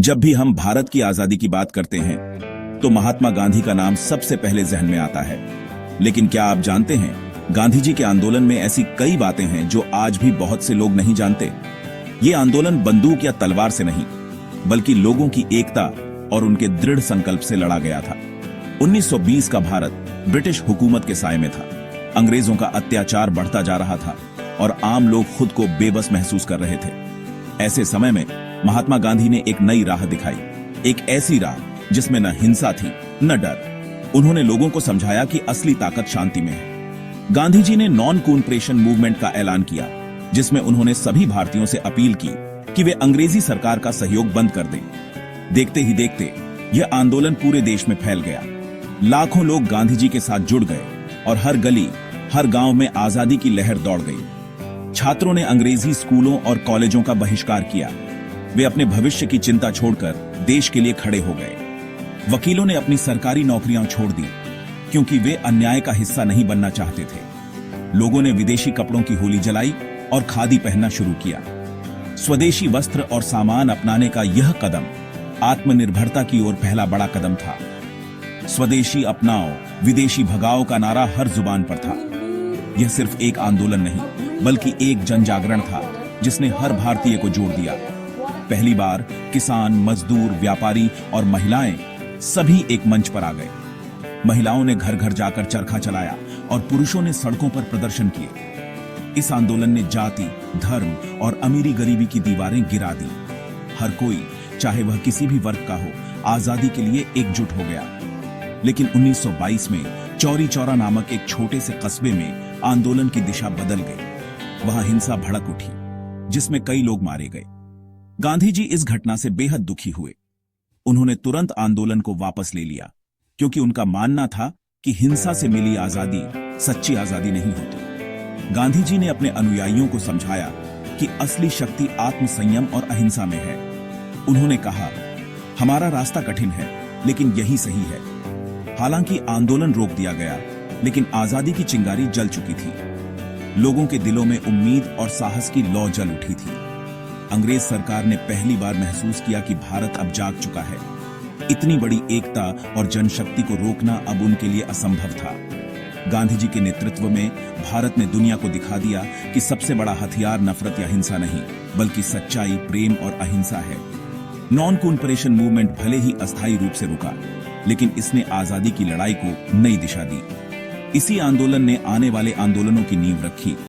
जब भी हम भारत की आजादी की बात करते हैं तो महात्मा गांधी का नाम सबसे पहले जहन में आता है। लेकिन क्या आप जानते हैं, गांधी जी के आंदोलन में ऐसी कई बातें हैं जो आज भी बहुत से लोग नहीं जानते। ये आंदोलन बंदूक या तलवार से नहीं, बल्कि लोगों की एकता और उनके दृढ़ संकल्प से लड़ा गया था। 1920 का भारत ब्रिटिश हुकूमत के साए में था। अंग्रेजों का अत्याचार बढ़ता जा रहा था और आम लोग खुद को बेबस महसूस कर रहे थे। ऐसे समय में महात्मा गांधी ने एक नई राह दिखाई, एक ऐसी राह जिसमें न हिंसा थी न डर। उन्होंने लोगों को समझाया कि असली ताकत शांति में है। गांधी जी ने नॉन कूपरेशन मूवमेंट का ऐलान किया, जिसमें उन्होंने सभी भारतीयों से अपील की कि वे अंग्रेजी सरकार का सहयोग बंद कर दें। देखते ही देखते यह आंदोलन पूरे देश में फैल गया। लाखों लोग गांधी जी के साथ जुड़ गए और हर गली, हर गांव में आजादी की लहर दौड़ गई। छात्रों ने अंग्रेजी स्कूलों और कॉलेजों का बहिष्कार किया। वे अपने भविष्य की चिंता छोड़कर देश के लिए खड़े हो गए। वकीलों ने अपनी सरकारी नौकरियां छोड़ दी, क्योंकि वे अन्याय का हिस्सा नहीं बनना चाहते थे। लोगों ने विदेशी कपड़ों की होली जलाई और खादी पहनना शुरू किया। स्वदेशी वस्त्र और सामान अपनाने का यह कदम आत्मनिर्भरता की ओर पहला बड़ा कदम था। स्वदेशी अपनाओ, विदेशी भगाओ का नारा हर जुबान पर था। यह सिर्फ एक आंदोलन नहीं, बल्कि एक जन जागरण था जिसने हर भारतीय को जोड़ दिया। पहली बार किसान, मजदूर, व्यापारी और महिलाएं सभी एक मंच पर आ गए। महिलाओं ने घर घर जाकर चरखा चलाया और पुरुषों ने सड़कों पर प्रदर्शन किए। इस आंदोलन ने जाति, धर्म और अमीरी गरीबी की दीवारें गिरा दी। हर कोई, चाहे वह किसी भी वर्ग का हो, आजादी के लिए एकजुट हो गया। लेकिन 1922 में चौरी चौरा नामक एक छोटे से कस्बे में आंदोलन की दिशा बदल गई। वहां हिंसा भड़क उठी, जिसमें कई लोग मारे गए। गांधी जी इस घटना से बेहद दुखी हुए। उन्होंने तुरंत आंदोलन को वापस ले लिया, क्योंकि उनका मानना था कि हिंसा से मिली आजादी सच्ची आजादी नहीं होती। गांधी जी ने अपने अनुयायियों को समझाया कि असली शक्ति आत्मसंयम और अहिंसा में है। उन्होंने कहा, हमारा रास्ता कठिन है, लेकिन यही सही है। हालांकि आंदोलन रोक दिया गया, लेकिन आजादी की चिंगारी जल चुकी थी। लोगों के दिलों में उम्मीद और साहस की लौ जल उठी थी। अंग्रेज सरकार ने पहली बार महसूस किया कि भारत अब जाग चुका है। इतनी बड़ी एकता और जनशक्ति को रोकना अब उनके लिए असंभव था। गांधी जी के नेतृत्व में भारत ने दुनिया को दिखा दिया कि सबसे बड़ा हथियार नफरत या हिंसा नहीं, बल्कि सच्चाई, प्रेम और अहिंसा है। नॉन कूपरेशन मूवमेंट भले ही अस्थायी रूप से रुका, लेकिन इसने आजादी की लड़ाई को नई दिशा दी। इसी आंदोलन ने आने वाले आंदोलनों की नींव रखी।